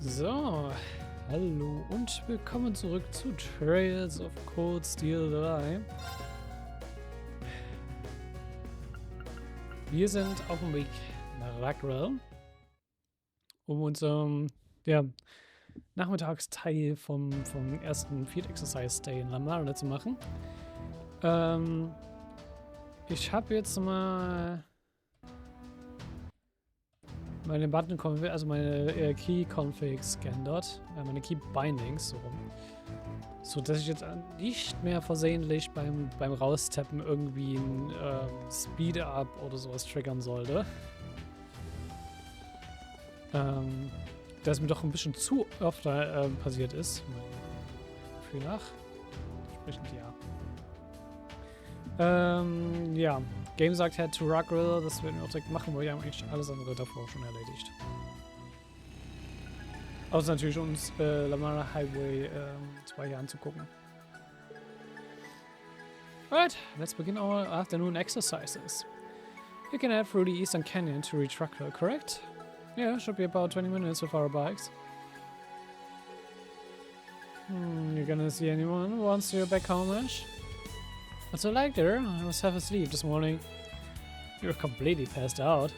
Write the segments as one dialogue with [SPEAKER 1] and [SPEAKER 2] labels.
[SPEAKER 1] So, hallo und willkommen zurück zu Trails of Cold Steel 3. Wir sind auf dem Weg nach Raquel, um unseren Nachmittagsteil vom ersten Field Exercise Day in Kanal zu machen. Ich habe jetzt mal meine Button, also meine Key Configs geändert, meine Key Bindings, so rum. So dass ich jetzt nicht mehr versehentlich beim Raustappen irgendwie ein Speed Up oder sowas triggern sollte. Das mir doch ein bisschen zu oft passiert ist. Gefühl nach. Entsprechend ja. Ja. Game sagt Head to Raquel, das werden wir auch direkt machen, weil wir haben eigentlich alles andere davor schon erledigt. Außer natürlich uns Lamara Highway 2 hier anzugucken. Alright, let's begin our afternoon exercises. You can head through the eastern canyon to reach Raquel, correct? Yeah, should be about 20 minutes with our bikes. You gonna see anyone once you're back home, Ash? What's it like there? I was half asleep this morning. You're completely passed out.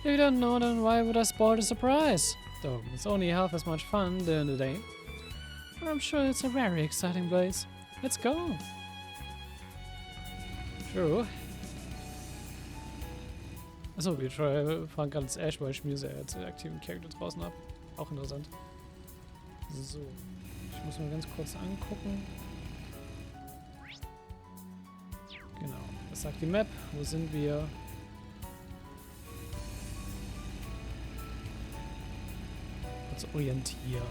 [SPEAKER 1] If you don't know, then why would I spoil the surprise? Though it's only half as much fun during the day. But I'm sure it's a very exciting place. Let's go! True. Achso, wir fahren gerade ins Ash, weil ich mir sehr aktiven Charakter draußen habe. Auch interessant. So. Ich muss mal ganz kurz angucken. Genau. Was sagt die Map? Wo sind wir? Uns orientieren.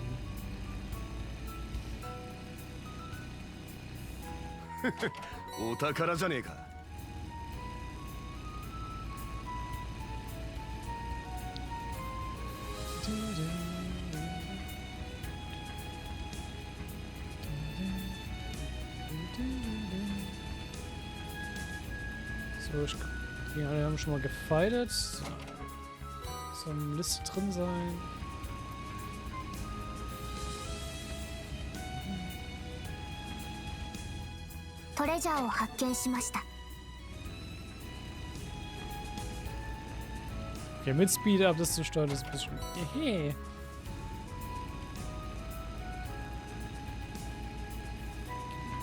[SPEAKER 1] So, die haben schon mal gefightet. Soll eine Liste drin sein. Okay, mit Speed Up das zu steuern ist ein bisschen. Hehe.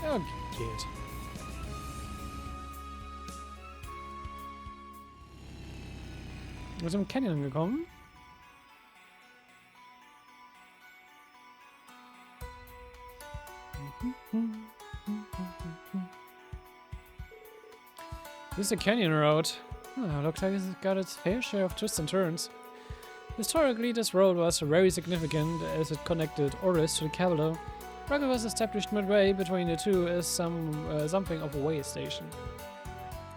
[SPEAKER 1] Ja, geht. Wir sind im Canyon angekommen. This is a canyon road. Looks like it's got its fair share of twists and turns. Historically, this road was very significant as it connected Oris to the capital. Raquel was established midway between the two as something of a way station.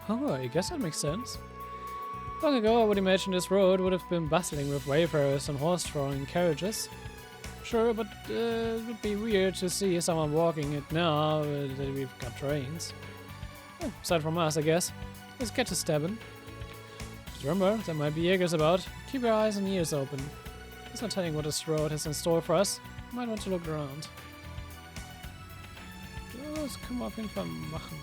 [SPEAKER 1] Oh, I guess that makes sense. Long ago, I would imagine this road would have been bustling with wayfarers and horse-drawing carriages. Sure, but it would be weird to see someone walking it now that we've got trains. Yeah, aside from us, I guess. Let's get to stabbing. Just remember, there might be Jaegers about. Keep your eyes and ears open. There's no telling what this road has in store for us. Might want to look around. Das können wir auf jeden Fall machen.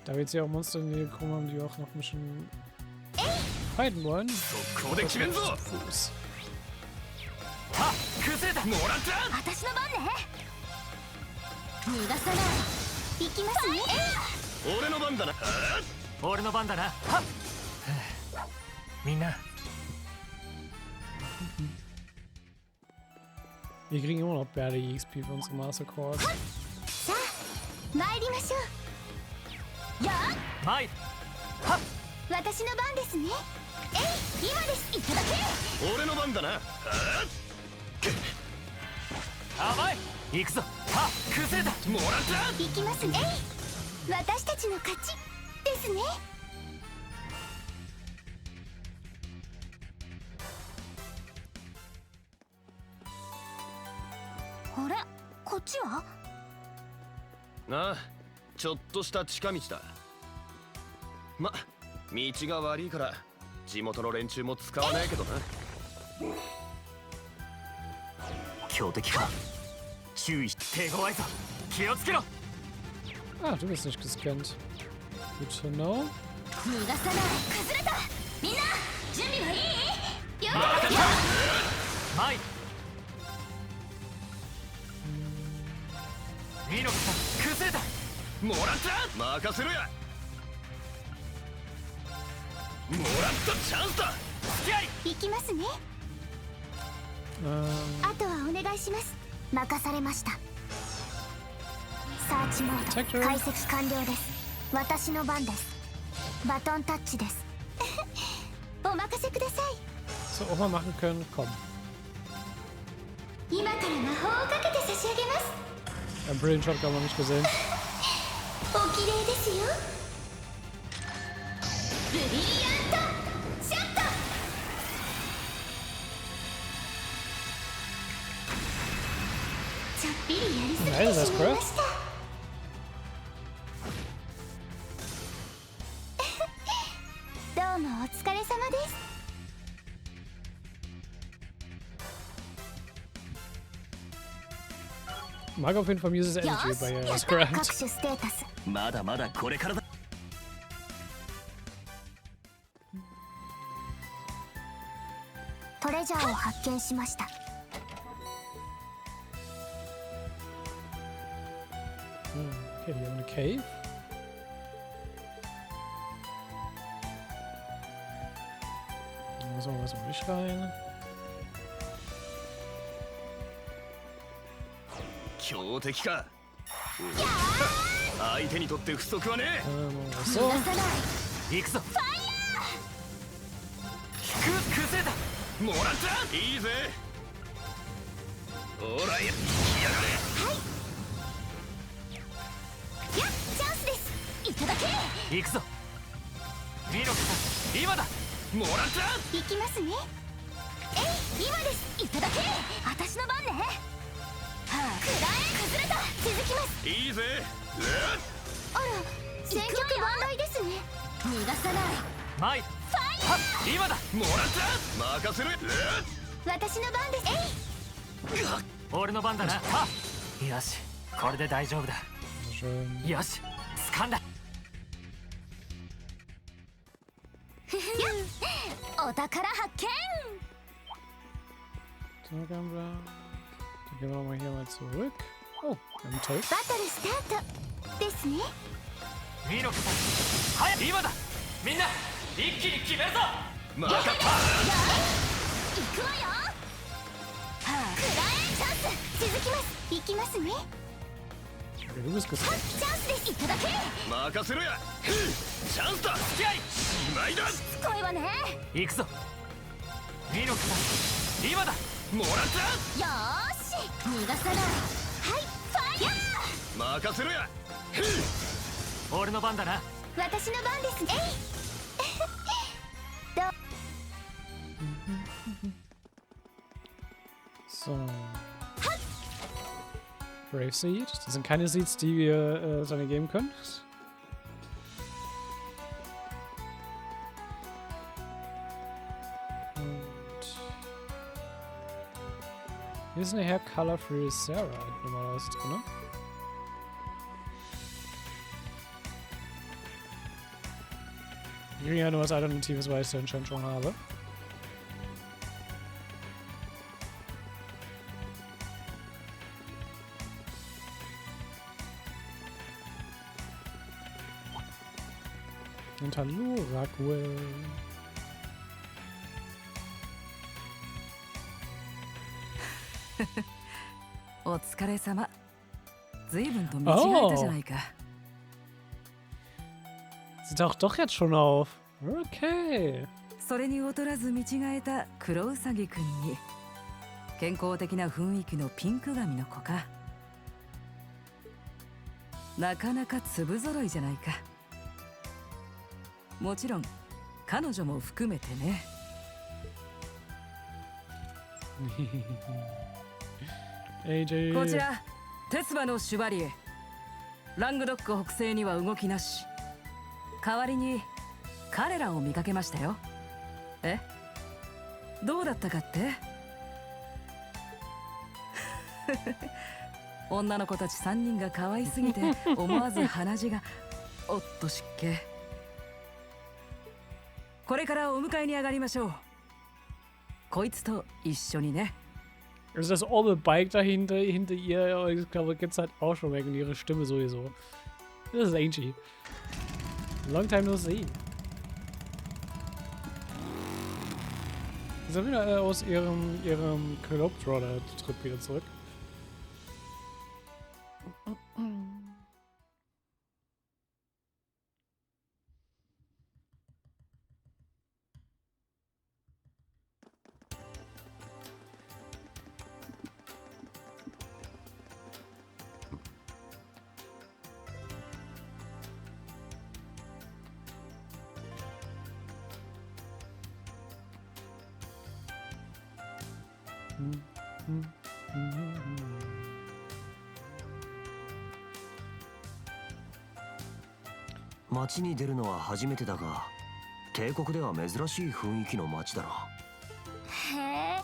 [SPEAKER 1] Da wir jetzt hier auch Monster in die gekommen haben, die auch noch ein bisschen fighten wollen. Fuß. Wir kriegen immer noch barely XP für unsere Master Course.
[SPEAKER 2] Na, ちょっとした近道だ。ま、道が悪いから地元の連中も使わないけどな。強敵か。注意して手強いぞ。気をつけろ。
[SPEAKER 1] Ah, du bist nicht gescannt. Good to know.
[SPEAKER 3] 逃がさない。崩れた。みんな準備はいい？よー
[SPEAKER 2] マイミノクさん崩れた。もらった。任せろや。もらったチャンスだ。付き合い
[SPEAKER 3] 行きますね。
[SPEAKER 1] Ähm,
[SPEAKER 3] あとはお願いします。任されました。サーチモード
[SPEAKER 1] Detector
[SPEAKER 3] 解析完了です。私の番です。バトンタッチです。お任せください。
[SPEAKER 1] so, auch mal machen können. Komm.
[SPEAKER 3] 今から魔法をかけて差し上げます。
[SPEAKER 1] Brilliant Shotgun noch nicht gesehen.
[SPEAKER 3] お綺麗ですよ。ブリリアントショット。ちょっぴりやりすぎてしまいました。どうもお疲れ様です。
[SPEAKER 1] Mag auf jeden Fall Muses Energy bei
[SPEAKER 3] やった
[SPEAKER 1] Scrapped.
[SPEAKER 3] 各種ステータス。
[SPEAKER 2] まだまだこれからだ。
[SPEAKER 3] トレジャーを発見しました。
[SPEAKER 1] Okay, die haben eine Cave. Da muss man was um mich rein.
[SPEAKER 2] 強敵か。相手にとって不足はねえ。
[SPEAKER 1] So.
[SPEAKER 3] 逃がさない。
[SPEAKER 2] 行くぞ。ファイヤー。崩れた。もらった。いいぜ。ほらややがれ。
[SPEAKER 3] はい。やっチャンスです。いただけ。
[SPEAKER 2] 行くぞ。ミノクさん今だ。もらった。
[SPEAKER 3] 行きますね。えい今です。いただけ。私の番ね。はあ、くらえ崩れた。続きます。
[SPEAKER 2] いいぜ。
[SPEAKER 3] あら戦局万来ですね。逃がさない。
[SPEAKER 2] マイ
[SPEAKER 3] ファイヤー。
[SPEAKER 2] 今だ。もらった。任せる。
[SPEAKER 3] 私の番です。
[SPEAKER 2] 俺の番だな。よしこれで大丈夫だ。
[SPEAKER 1] Schön.
[SPEAKER 2] よし掴んだ。
[SPEAKER 3] お宝発見。
[SPEAKER 1] So, dann gehen wir nochmal hier mal zurück. Oh, wir haben Toast.
[SPEAKER 3] バトルスタートですね。
[SPEAKER 2] ミノクさん早く今だ。みんな一気に決めるぞ。任せた。
[SPEAKER 3] 行くわよ。はあ、くらえチャンス。続きます。行きますね。
[SPEAKER 1] Okay, du bist
[SPEAKER 3] はい
[SPEAKER 1] gescannt.
[SPEAKER 3] チャンスです。いただけ。
[SPEAKER 2] 任せろや。チャンスだ。付き合いしまいだ。
[SPEAKER 3] しつこいわね。
[SPEAKER 2] 行くぞ。ミノクさん今だ。もらった。
[SPEAKER 3] よーし逃がさない。はいファイヤー。
[SPEAKER 2] 任せろや。俺の番だな。
[SPEAKER 3] 私の番です。えいどう
[SPEAKER 1] So. Brave Seed. Das sind keine Seeds, die wir Sonne geben können. Und hier ist eine Hair Color Free Sarah normalerweise drin. Ich kriege ja nur was Alternatives, weil ich es anscheinend schon habe. Und hallo, Raquel.
[SPEAKER 4] Oh, お疲れ様。随分と見違えたじゃないか。
[SPEAKER 1] Sie taucht doch jetzt schon auf. Okay.
[SPEAKER 4] それに劣らず見違えた黒ウサギくんに健康的な雰囲気のピンク髪の子か。なかなか粒揃いじゃないか。もちろん彼女も含めてね。
[SPEAKER 1] AJ.
[SPEAKER 4] こちら鉄馬のシュバリエ。ラングドック北西には動きなし。代わりに彼らを見かけましたよ。え、どうだったかって？女の子たち3人が可愛すぎて思わず鼻血が。おっと湿気。これからお迎えに上がりましょう。こいつと一緒にね。
[SPEAKER 1] Also das olle Bike dahinter, hinter ihr, ich glaube, gibt's halt auch schon weg und ihre Stimme sowieso. Das ist Angie. Long time no see. Sie sind wieder aus ihrem Globetrotter-Trip wieder zurück. Hm.
[SPEAKER 5] 街に出るのは初めてだが、帝国では珍しい雰囲気の街だな。
[SPEAKER 3] へ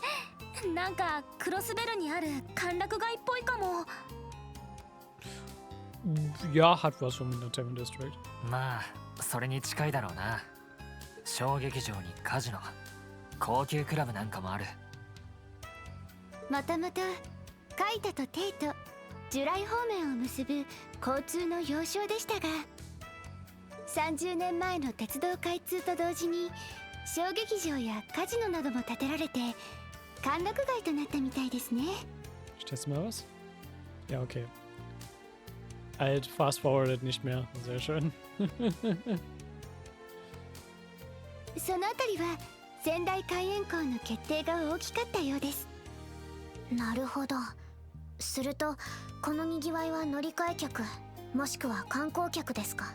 [SPEAKER 3] え、なんかクロスベルにある歓楽街っぽいかも。
[SPEAKER 1] Ja, hat was vom Entertainment District.
[SPEAKER 2] まあそれに近いだろうな。小劇場にカジノ、高級クラブなんかもある。
[SPEAKER 3] もともとカイタとテイとジュライ方面を結ぶ交通の要衝でしたが、30年前の鉄道開通と同時に小劇場やカジノなども建てられて歓楽街となったみたいですね。
[SPEAKER 1] Stellst du mal was? Ja, okay. Alt, fast forwarded nicht mehr. Sehr schön.
[SPEAKER 3] そのあたりは仙台海援港の決定が大きかったようです。なるほど。するとこのにぎわいは乗り換え客もしくは観光客ですか？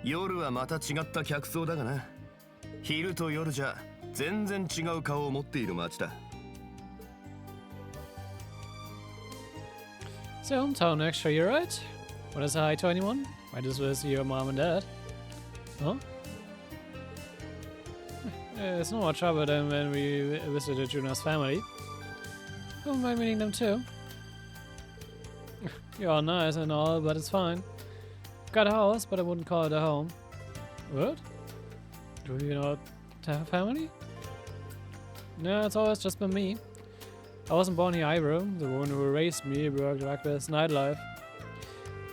[SPEAKER 5] 夜はまた違った客層だがな。昼と夜じゃ全然違う顔を持っている街だ。
[SPEAKER 1] It's your hometown, actually, you're right. Want to say hi to anyone? Might as well see your mom and dad. Huh? It's no more trouble than when we visited Juna's family. Don't mind meeting them too. You're nice and all, but it's fine. Got a house, but I wouldn't call it a home. What? Do you not have a family? No, it's always just been me. I wasn't born here either. The woman who raised me worked Raquel's nightlife.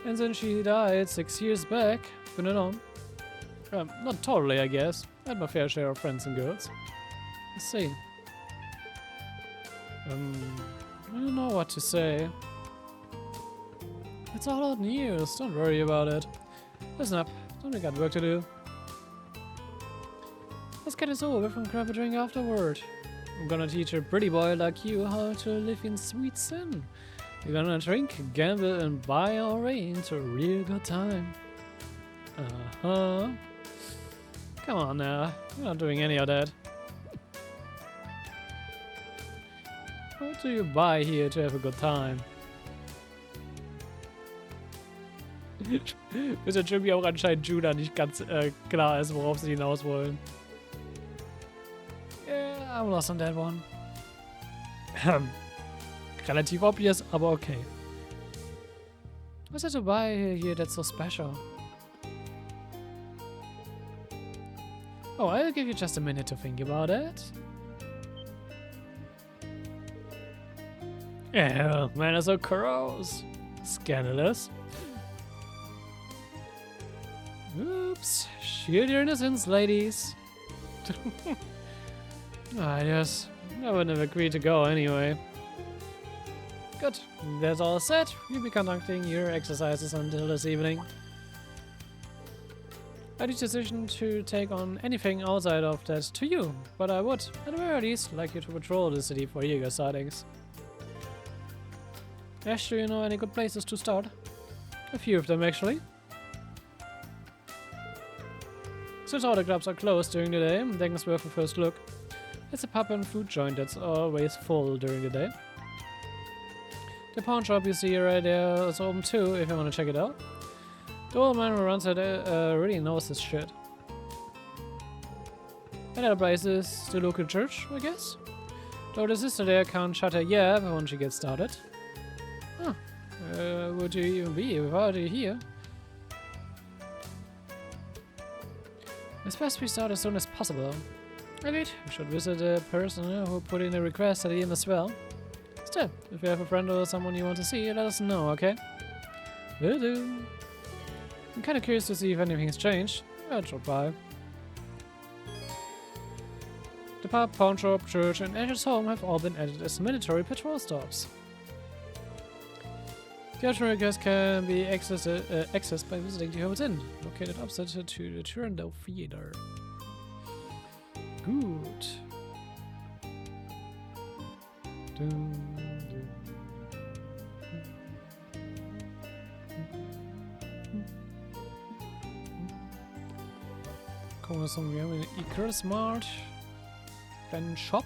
[SPEAKER 1] And since she died 6 years back, been alone. Not totally, I guess. I had my fair share of friends and girls. Let's see. I don't know what to say. It's all old news, don't worry about it. Listen up, don't we got work to do? Let's get this over with and grab a drink afterward. I'm gonna teach a pretty boy like you how to live in sweet sin. You're gonna drink, gamble, and buy our way into a real good time. Uh-huh. Come on now, we're not doing any of that. What do you buy here to have a good time? Bis jetzt irgendwie auch anscheinend Juna nicht ganz klar ist, worauf sie hinaus wollen. Yeah, I'm lost on that one. Relativ obvious, aber okay. What's there to buy here that's so special? Oh, I'll give you just a minute to think about it. Yeah, man, are so gross. Scandalous. Oops. Shield your innocence, ladies. I guess I wouldn't have agreed to go anyway. Good. That's all set. You'll be conducting your exercises until this evening. I did decision to take on anything outside of that to you, but I would, at the very least, like you to patrol the city for Jaeger sightings. Ash, do you know any good places to start? A few of them, actually. Since all the clubs are closed during the day, I think it's worth a first look. It's a pub and food joint that's always full during the day. The pawn shop you see right there is open too, if you want to check it out. The old man who runs it really knows his shit. Another place is the local church, I guess. Though the sister there can't shut her yap when she gets started. Huh. Would you even be without you here? It's best we start as soon as possible. Indeed, we should visit the person who put in a request at the inn as well. Still, if you have a friend or someone you want to see, let us know, okay? Will do. I'm kinda curious to see if anything's changed. I'll drop by. The pub, pawn shop, church, and Ash's home have all been added as mandatory patrol stops. The optional request can be accessed by visiting the Home's Inn, located opposite to the Turandot Theater. Good. Gucken wir uns um, wir haben einen Eco-Smart, kleinen Shop.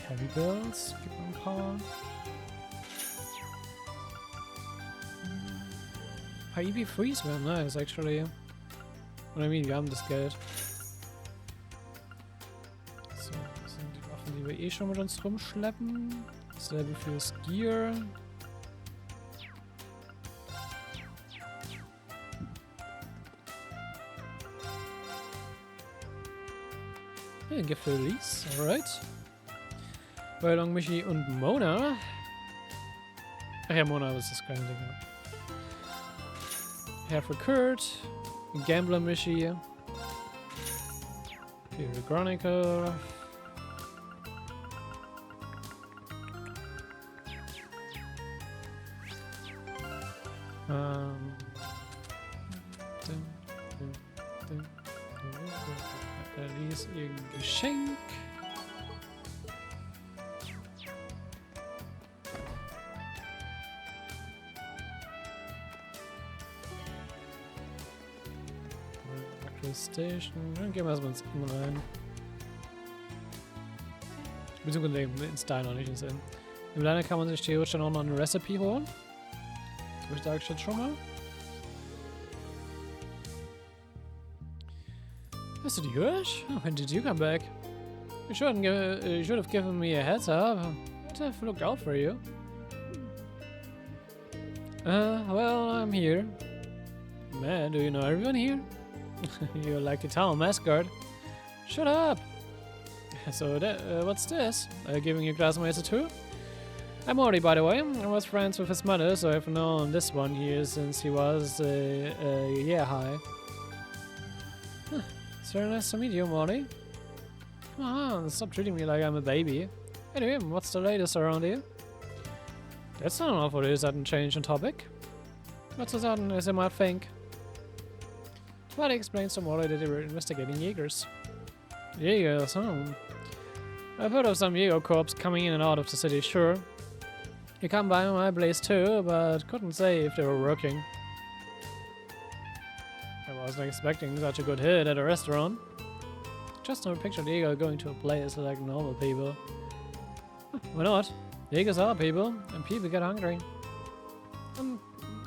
[SPEAKER 1] Heavy bills, gibt mir ein paar. EB3s wären nice, actually. What I mean, wir haben das Geld. So, das sind die Waffen, die wir eh schon mit uns rumschleppen. Dasselbe fürs Gear. Hey, Gift für Release, alright. Long Michi und Mona. Ach ja, Mona ist das kleine Ding. Hair for Kurt. Gambler Michi. Period Chronicle. Die ist ihr Geschenk. Station. Dann gehen wir erstmal ins Inn rein. Beziehungsweise ins Diner, nicht ins Inn. Im Diner kann man sich theoretisch dann auch noch eine Recipe holen. Das sage ich jetzt schon mal. Hast du die gehört? Oh, when did you come back? You should have given me a heads up. I'd have looked out for you. Well, I'm here. Man, do you know everyone here? You're like the town mascot. Shut up! So, what's this? Giving you classmates a tour? I'm Morty, by the way. I was friends with his mother, so I've known this one here since he was a year high. Huh. It's very nice to meet you, Morty. Come on, stop treating me like I'm a baby. Anyway, what's the latest around here? That's not an awfully sudden change in topic. Not so sudden as you might think. But it explains to Morty that they were investigating Jaegers. Jaegers, huh? I've heard of some Jaeger corps coming in and out of the city, sure. You come by my place too, but couldn't say if they were working. I wasn't expecting such a good hit at a restaurant. Just never pictured Jaeger going to a place like normal people. Why not? Jaegers are people, and people get hungry.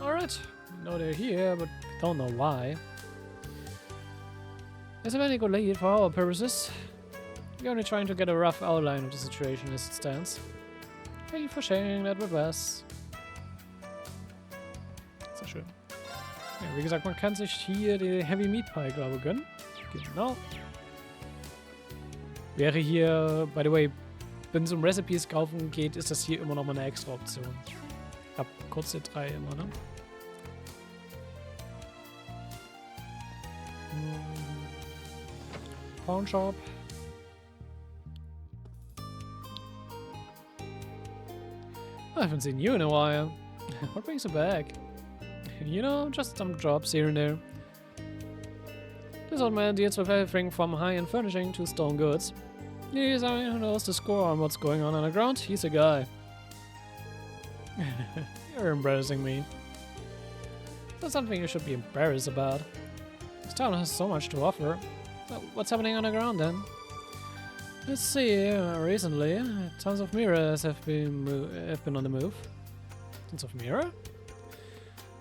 [SPEAKER 1] Alright. We know they're here, but we don't know why. It's a very good lead for our purposes. We're only trying to get a rough outline of the situation as it stands. Thank you for sharing that with us. Sehr schön. Ja, wie gesagt, man kann sich hier die Heavy Meat Pie, glaube ich, gönnen. Genau. Wäre hier, by the way, wenn es um Recipes kaufen geht, ist das hier immer noch mal eine extra Option. Ab kurz die 3 immer, ne? Pawn shop. I haven't seen you in a while. What brings you back? You know, just some jobs here and there. This old man deals with everything from high-end furnishing to stone goods. He's someone who knows the score on what's going on underground. He's a guy. You're embarrassing me. That's something you should be embarrassed about. This town has so much to offer. So what's happening underground then? Let's see. Recently, tons of mirrors have been on the move. Tons of mirror?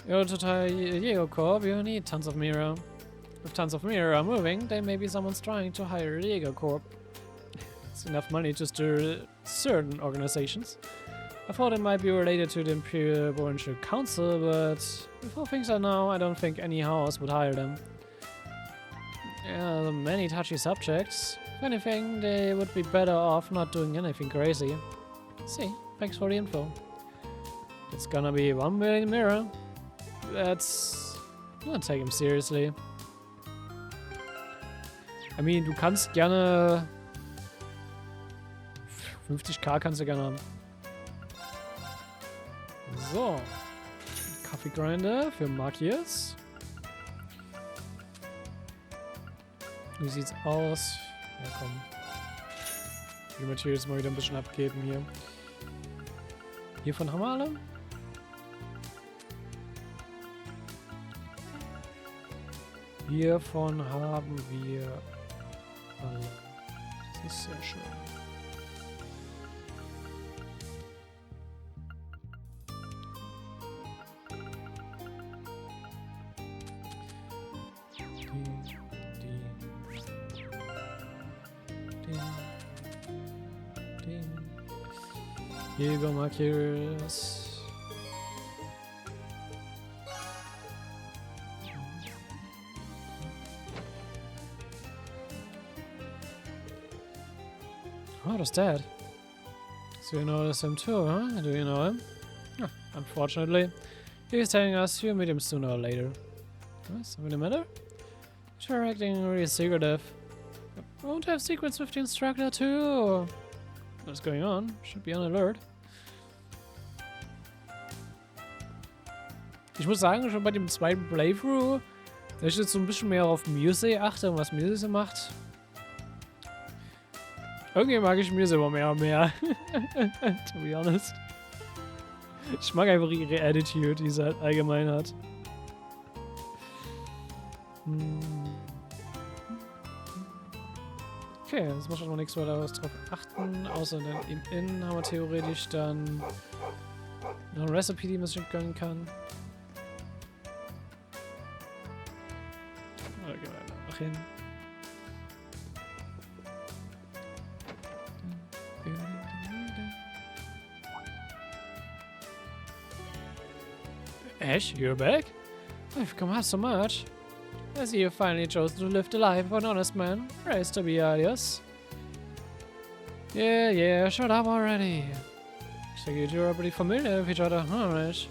[SPEAKER 1] You're to tie Jaeger Corp, you need tons of mirror. If tons of mirror are moving, then maybe someone's trying to hire Jaeger Corp. It's enough money just to certain organizations. I thought it might be related to the Imperial Provincial Council, but with how things are now, I don't think any house would hire them. Yeah, many touchy subjects. If anything, they would be better off not doing anything crazy. See, thanks for the info. It's gonna be 1 million mirror. That's... Don't take him seriously. I mean, du kannst gerne... 50k kannst du gerne haben. So. Kaffeegrinder für Markiers. Wie sieht's aus? Ja, komm. Die Materials mal wieder ein bisschen abgeben hier. Hiervon haben wir alle. Hiervon haben wir alle. Das ist sehr schön. Here you go, Markiers. Oh, that's Dad. So you notice him too, huh? Do you know him? Oh, unfortunately, he's telling us you'll meet him sooner or later. Something the matter? You're acting really secretive. I won't have secrets with the instructor too. What's going on? Should be on alert. Ich muss sagen, schon bei dem zweiten Playthrough, da ich jetzt so ein bisschen mehr auf Music achte und was Music so macht. Irgendwie mag ich Music aber mehr und mehr. To be honest. Ich mag einfach ihre Attitude, die sie halt allgemein hat. Okay, das muss auch nichts weiter drauf achten, außer dann im Innen haben wir theoretisch dann noch eine Recipe, die man sich gönnen kann. Da gehen wir einfach hin. Ash, you're back? I've come out so much. I see you finally chosen to live the life of an honest man. Praise to be alias. Yeah, shut up already. So you two are pretty familiar with each other, huh, Ash?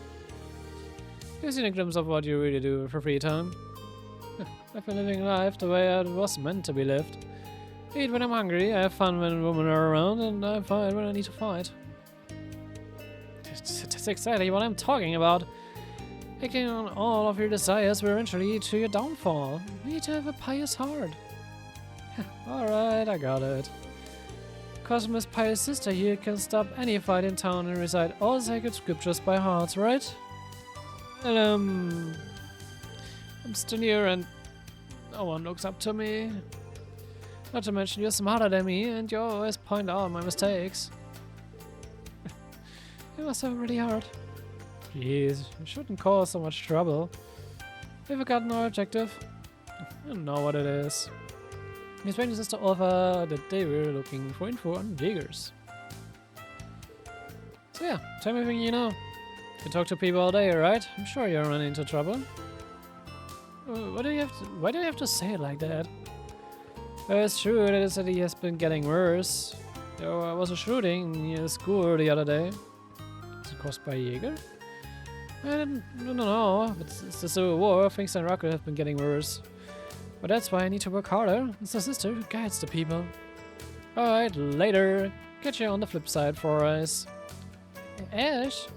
[SPEAKER 1] You've seen a glimpse of what you really do for free time. I've been living life the way it was meant to be lived. I eat when I'm hungry, I have fun when women are around, and I fight when I need to fight. That's exactly what I'm talking about. Acting on all of your desires will eventually lead to your downfall. You need to have a pious heart. Alright, I got it. Cosmo's pious sister here can stop any fight in town and recite all sacred scriptures by heart, right? And, I'm still here and no one looks up to me. Not to mention you're smarter than me and you always point out my mistakes. You must have it really hard. Jeez, you shouldn't cause so much trouble. Have you forgotten our objective? I don't know what it is. His friend is to offer that they were looking for info on Jaegers. So yeah, tell me everything you know. You talk to people all day, right? I'm sure you're running into trouble. Why do you have to say it like that? It's true that the city has been getting worse. There was a shooting near school the other day. Is it caused by Jaeger? I don't know, but it's the Civil War, things in Raquel have been getting worse. But that's why I need to work harder. It's the sister who guides the people. Alright, later. Catch you on the flip side, Four Eyes. Ash?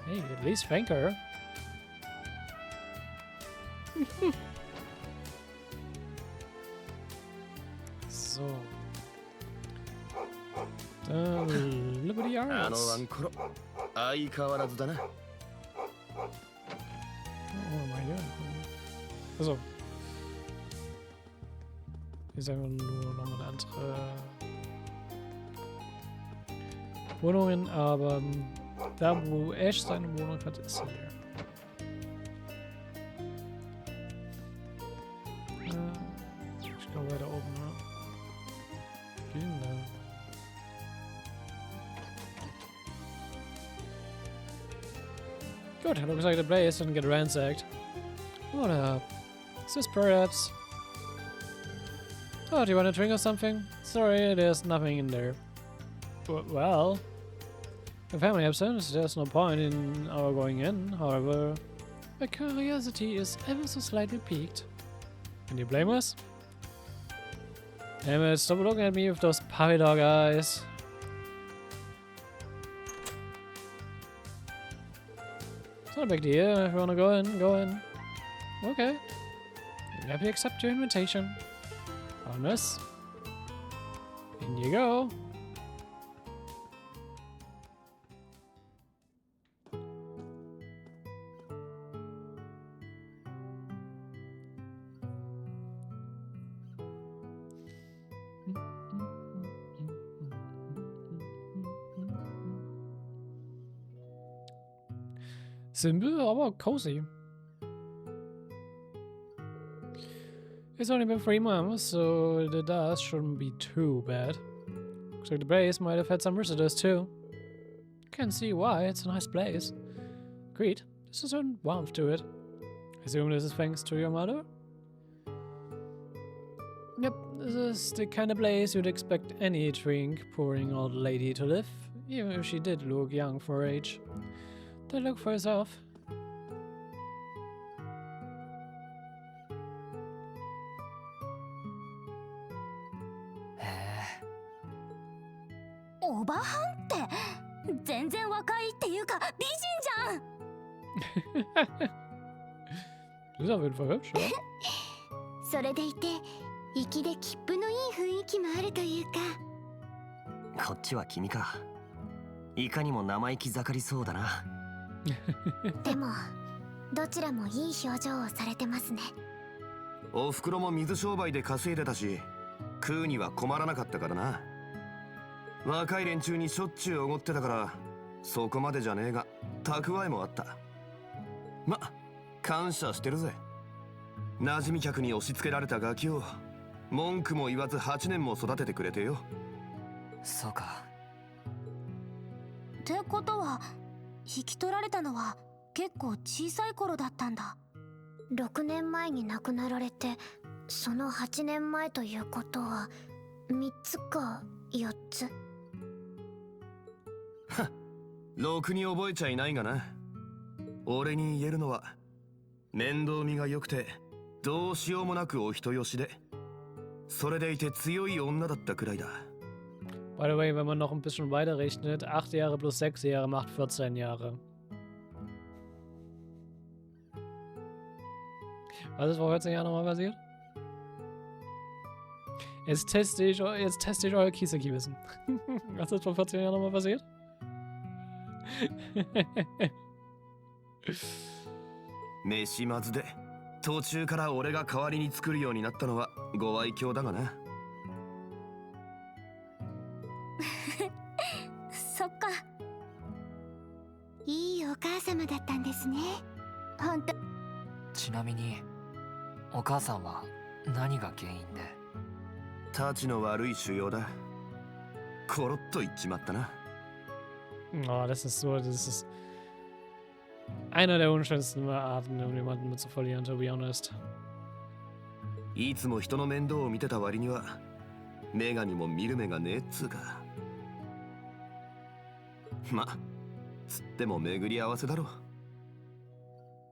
[SPEAKER 1] Hey, at least thank her. So. Liberty Arts. Oh mein Gott. Also. Hier ist einfach nur nochmal eine andere Wohnungen, aber da wo Ash seine Wohnung hat, ist hier. Genau weiter oben, ne? Genau. Good, it looks like the place didn't get ransacked. What up? Is this perhaps? Oh, do you want a drink or something? Sorry, there's nothing in there. Well, if family absent, there's no point in our going in. However, my curiosity is ever so slightly piqued. Can you blame us? Damn it, stop looking at me with those puppy dog eyes. It's not a big deal. If you wanna go in, go in. Okay. I'll happily accept your invitation. Honest. In you go. Simple, aber cozy. It's only been 3 months, so the dust shouldn't be too bad. Looks like the place might have had some visitors too. Can't see why, it's a nice place. Agreed, there's a certain warmth to it. I assume this is thanks to your mother? Yep, this is the kind of place you'd expect any drink-pouring old lady to live, even if she did look young for her age. Then look for yourself. Das ist auf jeden Fall hübsch, ja?
[SPEAKER 3] それでいて粋で切符のいい雰囲気もあるというか。
[SPEAKER 5] こっちは君か。いかにも生意気盛りそうだな。
[SPEAKER 3] でもどちらもいい表情をされてますね。
[SPEAKER 5] お袋も水商売で稼いでたし、食うには困らなかったからな。若い連中にしょっちゅうおごってたから、そこまでじゃねえが蓄えもあった。ま、感謝してるぜ。馴染み客に押し付けられたガキを文句も言わず8年も育ててくれてよ。
[SPEAKER 2] そうか。
[SPEAKER 3] ってことは引き取られたのは結構小さい頃だったんだ。6年前に亡くなられて、その8年前ということは3つか4つ。
[SPEAKER 5] はっ、ろくに覚えちゃいないがな。俺に言えるのは面倒見が良くてどうしようもなくお人よしで、それでいて強い女だったくらいだ。
[SPEAKER 1] By the way, wenn man noch ein bisschen weiter rechnet, 8 Jahre plus 6 Jahre macht 14 Jahre. Was ist vor 14 Jahren nochmal passiert? Jetzt teste ich euer Kiseki-Wissen. Was ist vor 14 Jahren nochmal passiert?
[SPEAKER 5] 飯まずで途中から俺が代わりに作るようになったのはご愛嬌だがな。
[SPEAKER 3] そっか。いいお母様だったんですね。本当。
[SPEAKER 2] ちなみにお母さんは何が原因で？
[SPEAKER 5] たちの悪い修行だ。コロッと言っちまったな。
[SPEAKER 1] Oh, das ist einer der unschönsten Arten, um jemanden mit zu verlieren, to be honest.
[SPEAKER 5] いつも人の面倒を見てた割には女神も見る目がねえっつうか。ま、つっても巡り合わせだろ。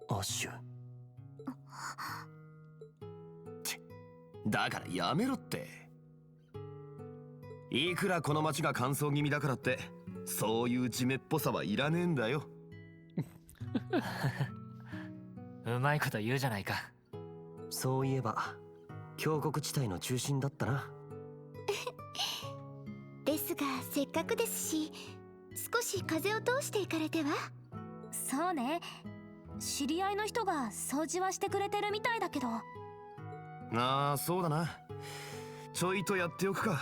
[SPEAKER 2] アッシュ。
[SPEAKER 5] だからやめろって。いくらこの町が乾燥気味だからってそういう地面っぽさはいらねえんだよ。
[SPEAKER 2] うまいこと言うじゃないか。
[SPEAKER 5] そういえば峡谷地帯の中心だったな。
[SPEAKER 3] ですがせっかくですし少し風を通していかれては。そうね、知り合いの人が掃除はしてくれてるみたいだけど。
[SPEAKER 5] ああ、そうだな。ちょいとやっておくか。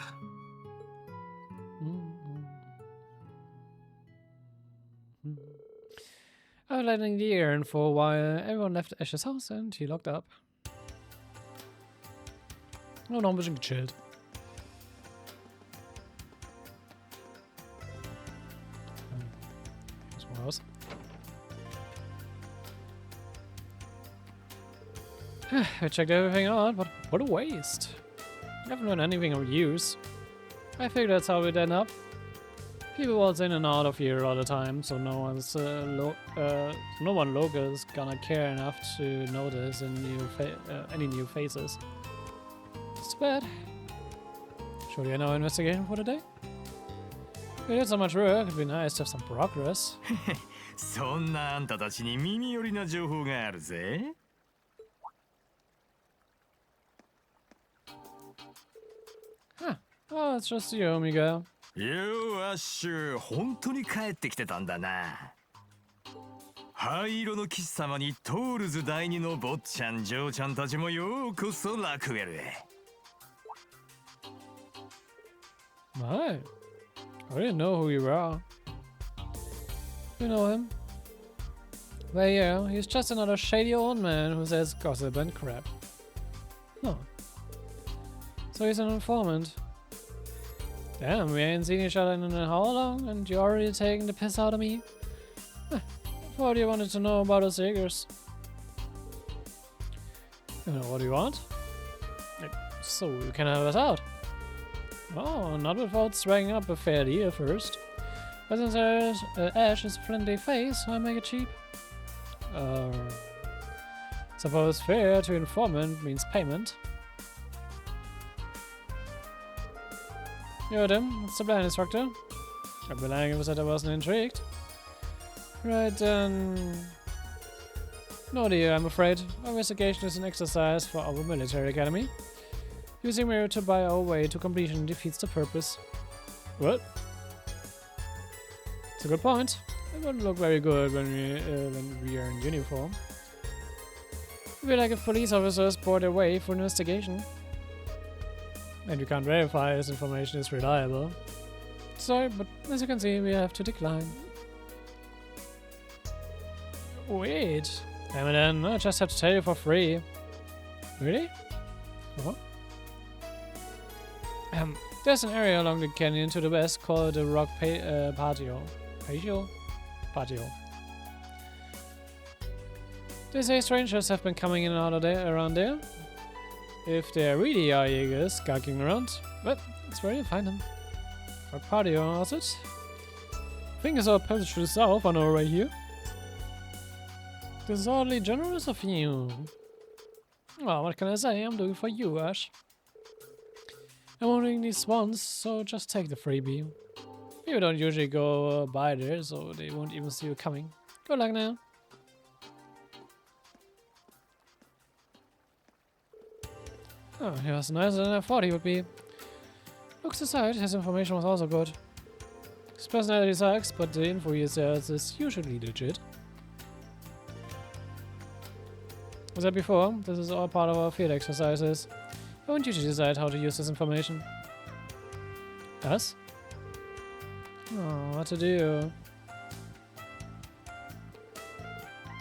[SPEAKER 1] After letting the air in for a while, everyone left Ash's house and he locked up. Nur noch ein bisschen gechillt. Muss mal raus. I checked everything out, but what a waste. I haven't learned anything of use. I figured that's how we'd end up. People waltz in and out of here all the time, so no one local is gonna care enough to notice any new faces. It's too bad. Should we end our investigation for the day? We did so much work, it'd be nice to have some progress.
[SPEAKER 6] そんなあんたたちに耳寄りな情報があるぜ。
[SPEAKER 1] Oh, it's just you, Miguel.
[SPEAKER 6] よアッシュ、本当に帰ってきてたんだな。灰色の騎士様にトールズ第二の坊ちゃん、ジョーちゃんたちもようこそラクエルへ。
[SPEAKER 1] My, I didn't know who you are. You know him? Well, yeah, he's just another shady old man who says gossip and crap. Huh. So he's an informant. Damn, we ain't seen each other in how long, and you're already taking the piss out of me? I thought you wanted to know about us Jaegers. You know, what do you want? So you can have us out. Oh, not without striking up a fair deal first. But since Ash is a friendly face, I make it cheap. Suppose fair to informant means payment. Yo, Tim, what's the plan, Instructor? I'd be lying if I said I wasn't intrigued. Right then. No, dear, I'm afraid. Our investigation is an exercise for our military academy. Using mirror to buy our way to completion defeats the purpose. What? It's a good point. It wouldn't look very good when we are in uniform. It'd be like if police officers bought their way for an investigation. And you can't verify this information is reliable. Sorry, but as you can see, we have to decline. Wait. Damn it then, I just have to tell you for free. Really? What? There's an area along the canyon to the west called the Rock Patio. Patio. They say strangers have been coming in and out of there, around there. If there really are Jaegers skulking around, well, it's where you find them. Rock Patio, was it? I think it's our passage to the south on our way here. This is oddly generous of you. Well, what can I say? I'm doing for you, Ash. I'm only these once, so just take the freebie. People don't usually go by there, so they won't even see you coming. Good luck now. Oh, he was nicer than I thought he would be. Looks aside, his information was also good. His personality sucks, but the info he sells is usually legit. As I said before, this is all part of our field exercises. I want you to decide how to use this information. Us? Oh, what to do?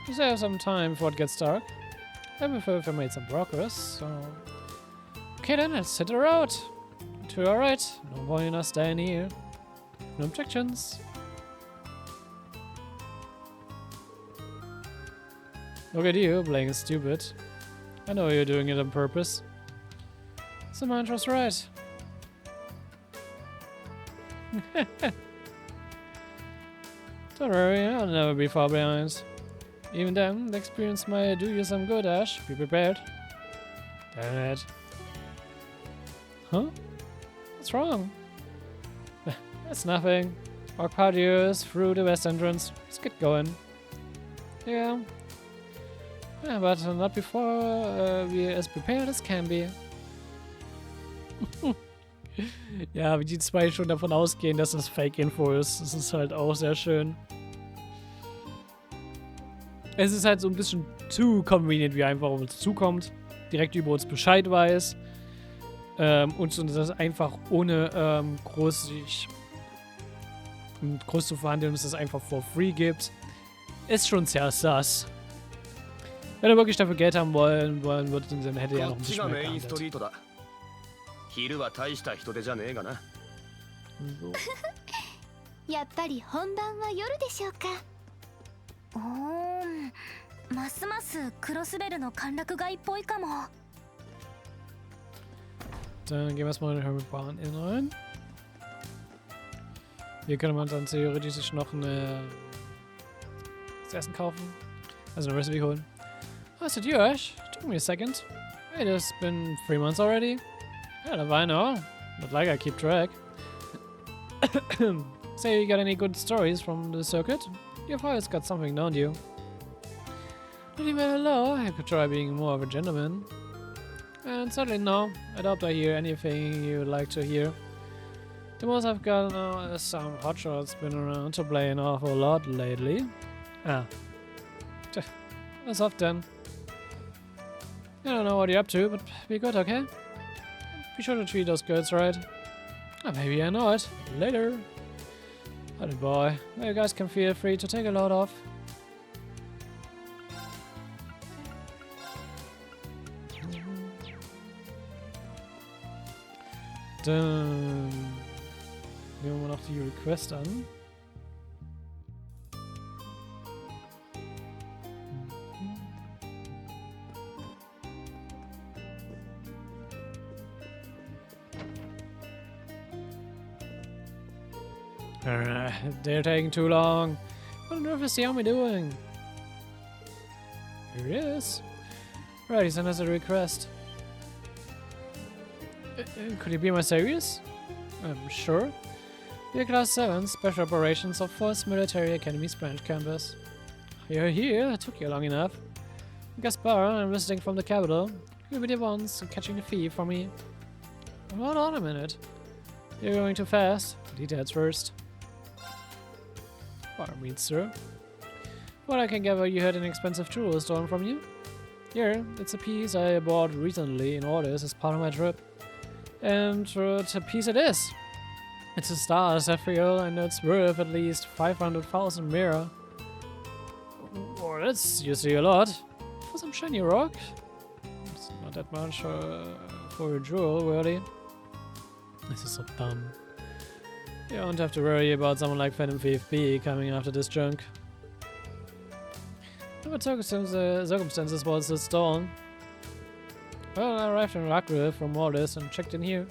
[SPEAKER 1] You still have some time before it gets dark. I prefer if I made some progress, so... Okay then, let's hit the road. To your right, no point in us staying here. No objections. Look at you, playing stupid. I know you're doing it on purpose. Samandra's right. Don't worry, I'll never be far behind. Even then, the experience might do you some good, Ash. Be prepared. Damn it. Huh? What's wrong? That's nothing. Our patio is through the west entrance. Let's get going. Yeah. Yeah, but not before we're as prepared as can be. Ja, wie die zwei schon davon ausgehen, dass das Fake-Info ist. Das ist halt auch sehr schön. Es ist halt so ein bisschen zu convenient, wie er einfach auf uns zukommt. Direkt über uns Bescheid weiß. Und das einfach ohne groß zu verhandeln, dass es einfach for free gibt. Ist schon sehr sass. Wenn er wirklich dafür Geld haben wollen würde, dann hätte er noch ein bisschen mehr gehandelt.
[SPEAKER 5] 昼は大した人手じゃねえがな。
[SPEAKER 1] So.
[SPEAKER 3] やっぱり本番は夜でしょうか。
[SPEAKER 7] ますますクロスベルの歓楽街っぽいかも。
[SPEAKER 1] Dann gehen wir erstmal in den Bahn in rein. Hier könnte man dann theoretisch noch das Essen kaufen. Also eine Recipe holen. Oh, is it you, Ash? Took me a second. Wait, it's been 3 months already? Hell if I know. Not like I keep track. Say, you got any good stories from the circuit? You've always got something, don't you? Not even hello. I could try being more of a gentleman. And certainly no. I doubt I hear anything you would like to hear. The most I've got now is some hotshots been around to play an awful lot lately. Ah. That's off then. I don't know what you're up to, but be good, okay? Be sure to treat those girls right. Oh, maybe I know it. Later. Howdy boy. Well, you guys can feel free to take a load off. Dann nehmen wir noch die Request an. They're taking too long. What on earth is Xiaomi doing? Here it is. Right, he sent us a request. Could you be more serious? Sure. You're Class 7, Special Operations of 4th Military Academy's branch campus. You're here, it took you long enough. Gaspar, I'm visiting from the capital. You'll be the ones catching the thief for me. Hold on a minute. You're going too fast. Details first. Pardon me, sir. What I can gather, you had an expensive jewel stolen from you? Here, it's a piece I bought recently in orders as part of my trip. And what a piece it is! It's a star sapphire and it's worth at least 500,000 mira. Well, that's usually a lot. For some shiny rock? It's not that much for a jewel, really. This is so dumb. You don't have to worry about someone like Phantom Thief B coming after this junk. What circumstances was it stolen? Well, I arrived in Raquel from Orders and checked in here.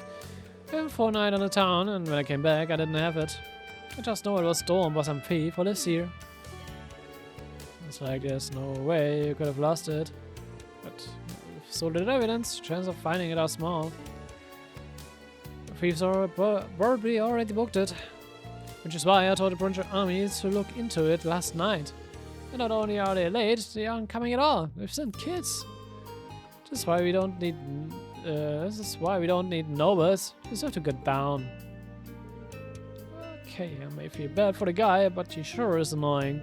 [SPEAKER 1] And for a night on the town, and when I came back, I didn't have it. I just know it was stolen by some thief who lives here. It's like there's no way you could have lost it. But if solid evidence, chance of finding it are small. The thieves are probably already booked it. Which is why I told the Bruncher army to look into it last night. And not only are they late, they aren't coming at all. They've sent kids. This is why we don't need nobles. You just have to get down. Okay, I may feel bad for the guy, but he sure is annoying.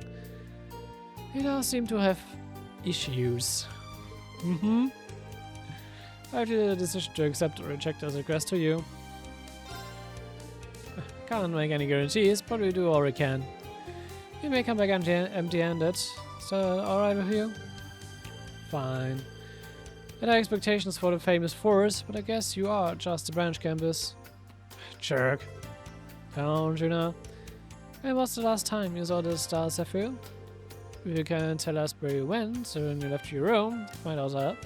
[SPEAKER 1] He does seem to have issues. I have the decision to accept or reject his request to you. Can't make any guarantees, but we do all we can. You may come back empty-handed. Is that alright with you? Fine. I had expectations for the famous force, but I guess you are just a branch campus. Jerk. Don't you know? When was the last time you saw the star sapphire? If you can tell us where you went when you left your room, might also help.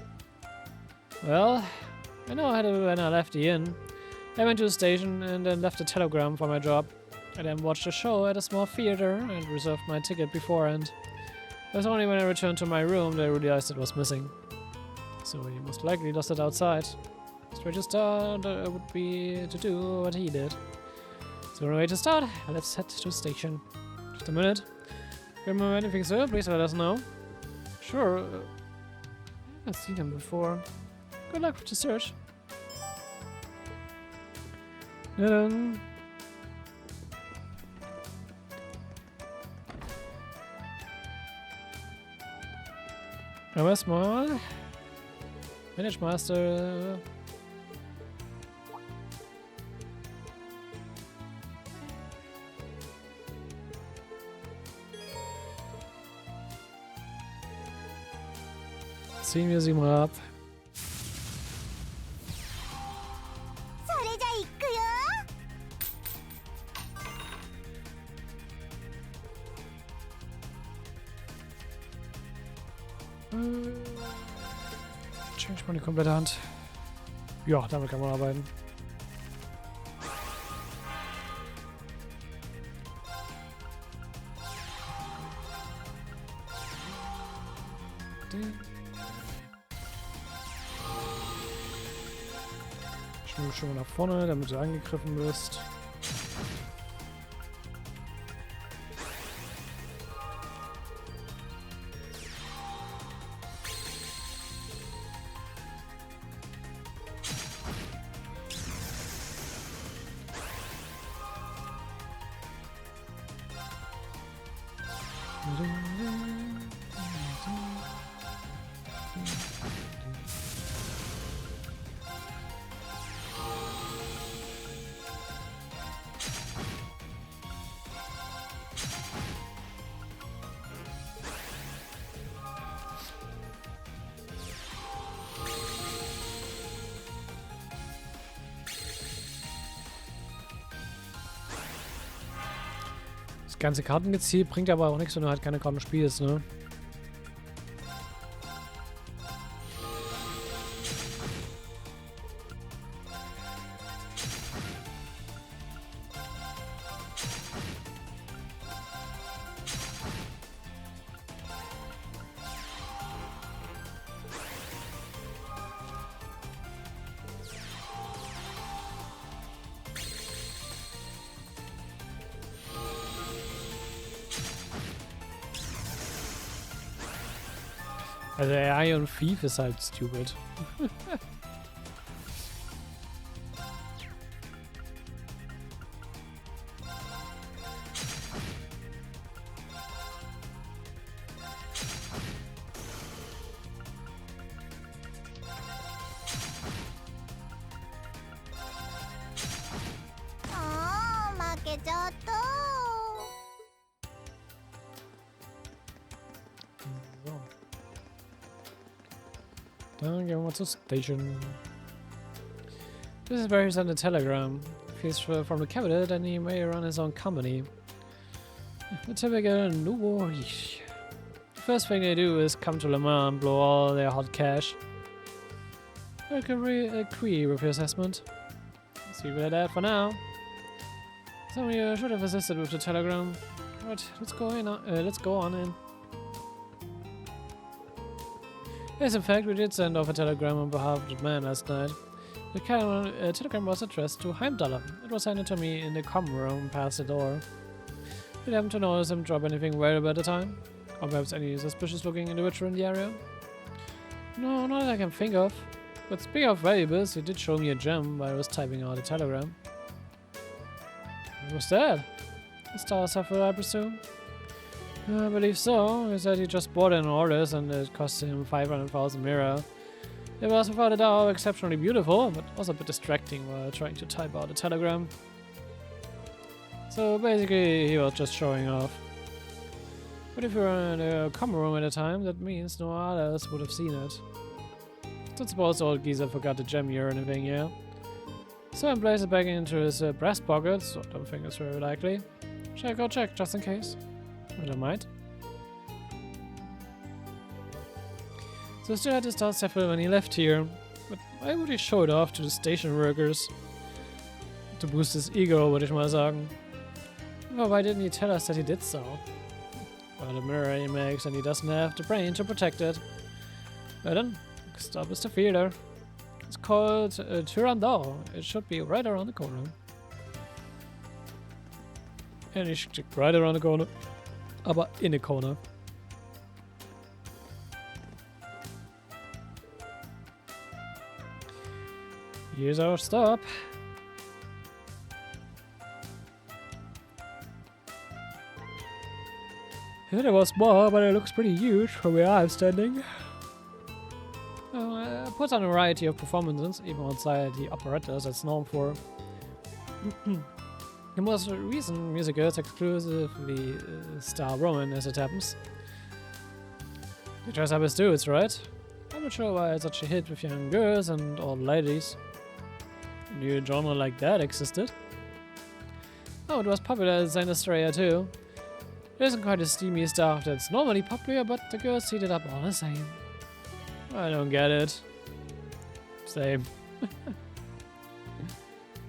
[SPEAKER 1] Well, I know when I left the inn. I went to the station and then left a telegram for my job. I then watched a show at a small theater and reserved my ticket beforehand. It was only when I returned to my room that I realized it was missing. So he most likely lost it outside. Straight to start would be to do what he did. So one way to start, let's head to the station. Just a minute. Remember anything, sir? Please let us know. Sure. I've seen him before. Good luck with the search. Dann aber erstmal Manage Master. Ziehen wir sie mal ab. Change mal die komplette Hand. Ja, damit kann man arbeiten. Schnell schon mal nach vorne, damit du angegriffen wirst. Das ganze Kartengeziel bringt aber auch nichts, wenn du halt keine Karten spielst, ne? Also der Iron Thief ist halt stupid. Dann gehen wir mal zur Station. This is where he sent a telegram. If he's from the cabinet, then he may run his own company. The typical Nubo. The first thing they do is come to Le Mans and blow all their hot cash. I agree with your assessment. Let's leave it at that for now. So you should have assisted with the telegram. But let's go in. Let's go on in. Yes, in fact, we did send off a telegram on behalf of the man last night. The telegram was addressed to Heimdallr. It was handed to me in the common room past the door. Did you happen to notice him drop anything valuable at the time? Or perhaps any suspicious-looking individual in the area? No, not that I can think of. But speaking of valuables, he did show me a gem while I was typing out a telegram. What was that? A star sapphire, I presume? I believe so. He said he just bought it in orders and it cost him 500,000 mira. It was without a doubt exceptionally beautiful, but also a bit distracting while trying to type out a telegram. So basically, he was just showing off. But if you were in the common room at the time, that means no others would have seen it. Don't suppose the old geezer forgot the gem here or anything, yeah? So he placed it back into his breast pocket, so I don't think it's very likely. Shall I go check, just in case? I don't mind. So still had to start Sephiroth when he left here, but why would he show it off to the station workers? To boost his ego, würde ich mal sagen. Well, why didn't he tell us that he did so? Well, the mirror he makes and he doesn't have the brain to protect it. Well then, stop is the theater. It's called Turandal. It should be right around the corner. And it should be right around the corner. Aber in the corner. Here's our stop. Yeah, there was more, but it looks pretty huge from where I'm standing. Puts on a variety of performances, even outside the apparatus it's known for. The most recent musical is exclusively star Rollen, as it happens. He tries up his dudes, right? I'm not sure why it's such a hit with young girls and old ladies. Knew a genre like that existed. Oh, it was popular in Saint Australia too. It isn't quite a steamy stuff that's normally popular, but the girls eat it up all the same. I don't get it. Same.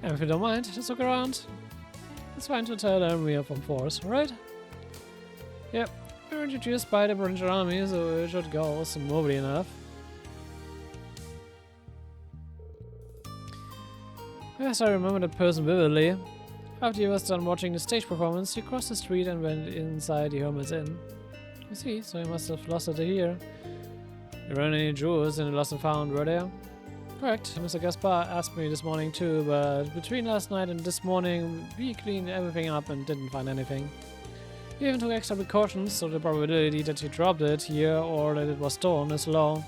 [SPEAKER 1] And if you don't mind, just look around. It's fine to tell them we are from Force, right? Yep, we were introduced by the British Army, so it should go smoothly enough. Yes, I remember that person vividly. After he was done watching the stage performance, he crossed the street and went inside the Hermit's Inn. I see, so he must have lost it here. There weren't any jewels in the lost and found, were there? Correct, Mr. Gaspar asked me this morning too, but between last night and this morning, we cleaned everything up and didn't find anything. He even took extra precautions, so the probability that he dropped it here or that it was stolen is low.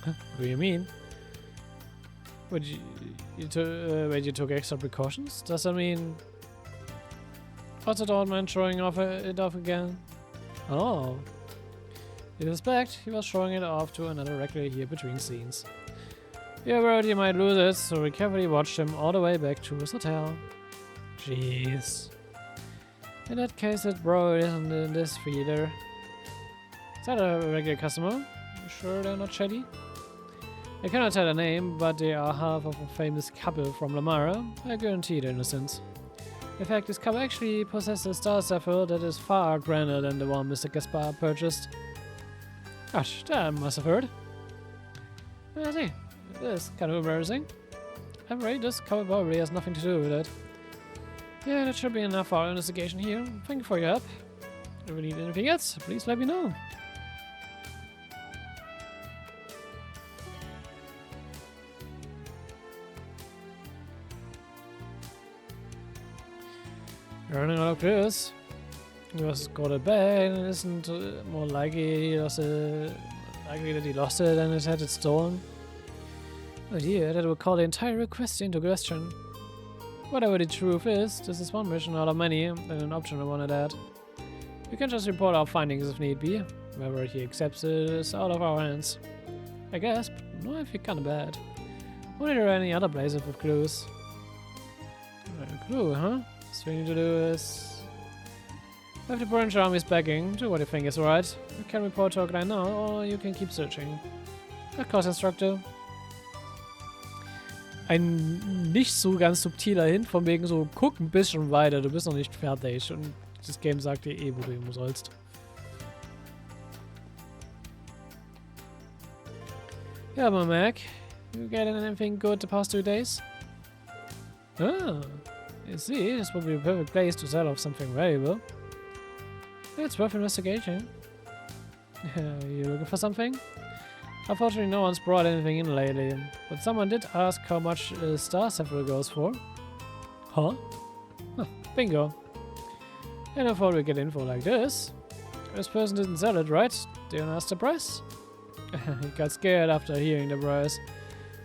[SPEAKER 1] Huh? What do you mean? Wait, you took extra precautions? Does that mean... What's that old man showing it off again? Oh. You suspect he was showing it off to another regular here between scenes. You're worried he might lose it, so we carefully watched him all the way back to his hotel. Jeez. In that case, that bro isn't in this feeder. Is that a regular customer? You sure they're not shady? I cannot tell the name, but they are half of a famous couple from Lamara. I guarantee their innocence. In fact, this couple actually possesses a star sapphire that is far grander than the one Mr. Gaspar purchased. Gosh, that must have heard. I see. This is kind of embarrassing. I'm afraid this couple probably has nothing to do with it. Yeah, that should be enough for our investigation here. Thank you for your help. If you need anything else, please let me know. Running out of clues. He was got it back, and isn't more likely that he lost it than it had it stolen. Oh dear, that would call the entire request into question. Whatever the truth is, this is one mission out of many, and an optional one at that. We can just report our findings if need be. Whether he accepts it is out of our hands. I guess, but no, I feel kinda bad. Wonder if there are any other places with clues. A clue, huh? So what we need to do is... If the British Army is backing, do what you think is right. You can report to Raquel now, or you can keep searching. Of course, Instructor. Ein nicht so ganz subtiler Hint, von wegen so, guck ein bisschen weiter, du bist noch nicht fertig. Und das Game sagt dir eh, wo du hin sollst. Yeah, my Mac. You getting anything good the past 2 days? Ah, you see, this would be a perfect place to sell off something valuable. It's worth investigation. You looking for something? Unfortunately, no one's brought anything in lately, but someone did ask how much Star Sapphire goes for. Huh? Bingo. And I thought we'd get info like this. This person didn't sell it, right? Didn't ask the price? He got scared after hearing the price.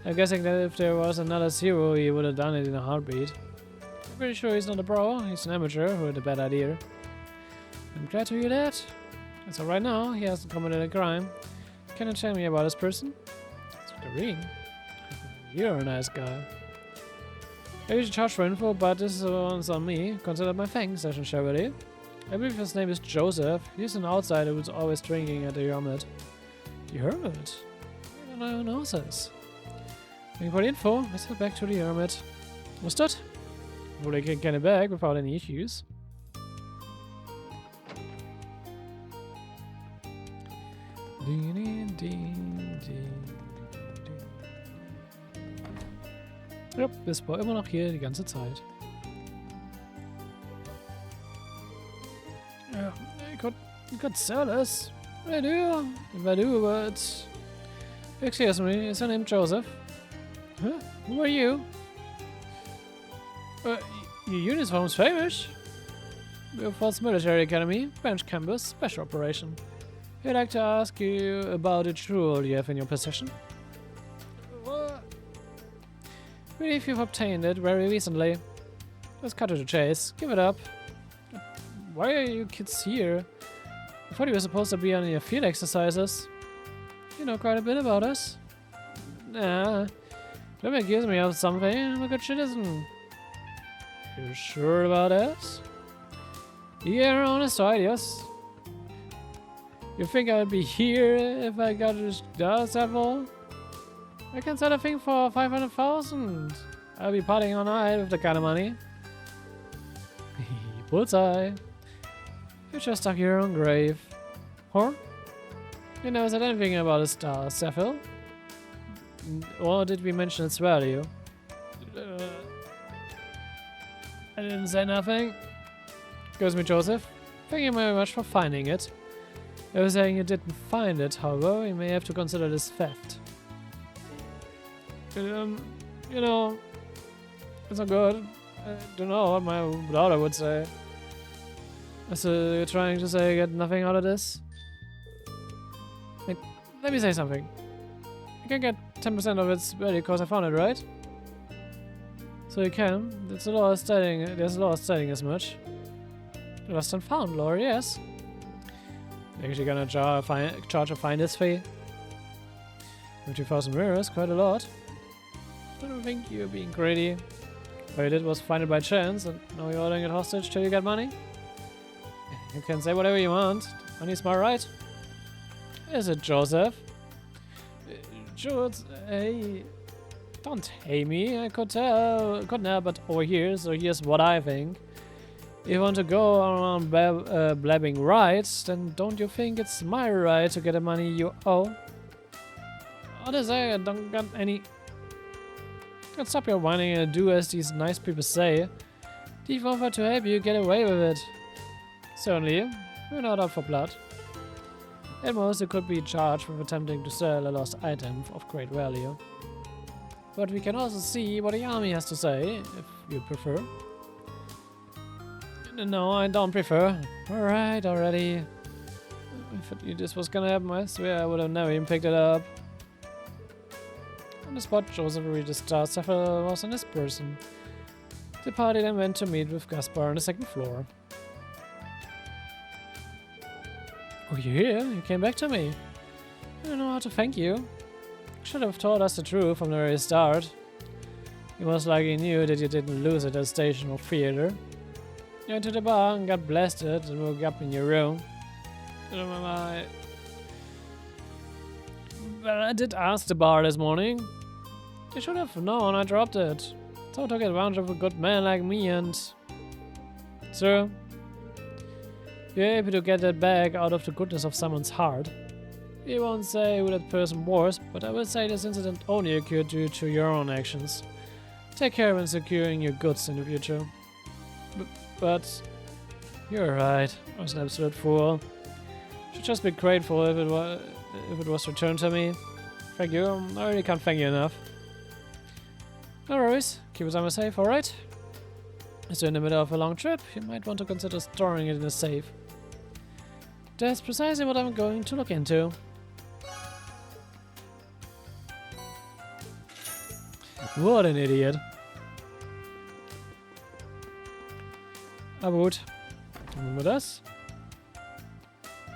[SPEAKER 1] I'm guessing that if there was another zero, he would have done it in a heartbeat. I'm pretty sure he's not a pro, he's an amateur with a bad idea. I'm glad to hear that. As of right now, he hasn't committed a crime. Can you tell me about this person? It's Doreen. You're a nice guy. I usually charge for info, but this one's on me. Consider my thanks, Session Chevalier. I believe his name is Joseph. He's an outsider who's always drinking at the Hermit. The Hermit? I don't know who knows this. Thank you for the info. Let's head back to the Hermit. What's that? Well, I can get it back without any issues. Ja, das war immer noch hier die ganze Zeit. Yeah, you could sell us. I do. If I do, but... Excuse me, is your name Joseph? Huh? Who are you? Your uniform's famous. We're Force Military Academy, Bench Campus, Special Operation. I'd like to ask you about a jewel you have in your possession. What? I believe you've obtained it very recently. Let's cut to the chase. Give it up. Why are you kids here? I thought you were supposed to be on your field exercises. You know quite a bit about us. Nah. Don't accuse me of something. I'm a good citizen. You sure about that? Yeah, honest ideas. You think I would be here if I got a several? I can sell a thing for 500,000. I'll be partying all night with the kind of money. Bullseye. You just dug your own grave. Huh? You never said anything about a star, Sephil. Or did we mention its value? I didn't say nothing. Goes me, Joseph. Thank you very much for finding it. I was saying you didn't find it, however, you may have to consider this theft. You know, it's not good. I don't know what my daughter would say. So you're trying to say I get nothing out of this? Wait, let me say something. You can get 10% of its value because I found it, right? So you can. There's a law stating as much. Lost and found lore, yes. Actually gonna charge a finder's fee. 50,000 mirrors, quite a lot. I don't think you're being greedy. What you did was find it by chance, and now you're holding it hostage till you get money? You can say whatever you want. Money's my right. Is it, Joseph? Jules, hey... Don't hate me, I couldn't help but overhear, so here's what I think. If you want to go around blabbing rights, then don't you think it's my right to get the money you owe? Honestly, I don't got any... Can't stop your whining and do as these nice people say. Thief offered to help you get away with it. Certainly, we're not out for blood. At most, you could be charged with attempting to sell a lost item of great value. But we can also see what the army has to say, if you prefer. No, I don't prefer. Alright, already. If I knew this was gonna happen, I swear I would have never even picked it up. On the spot, Joseph read the star Sephil was in his person. The party then went to meet with Gaspar on the second floor. Oh, you're here? You came back to me. I don't know how to thank you. Should have told us the truth from the very start. You most likely knew that you didn't lose at the station or theater. You went to the bar and got blasted and woke up in your room. But I did ask the bar this morning. You should have known I dropped it. So I took advantage of a good man like me and... Sir, you're able to get that bag out of the goodness of someone's heart. We won't say who that person was, but I will say this incident only occurred due to your own actions. Take care when securing your goods in the future. But you're right, I was an absolute fool. Should just be grateful if it was returned to me. Thank you, I really can't thank you enough. No worries, keep it on safe, alright? As you're in the middle of a long trip, you might want to consider storing it in a safe. That's precisely what I'm going to look into. What an idiot. Aber gut. Machen wir das.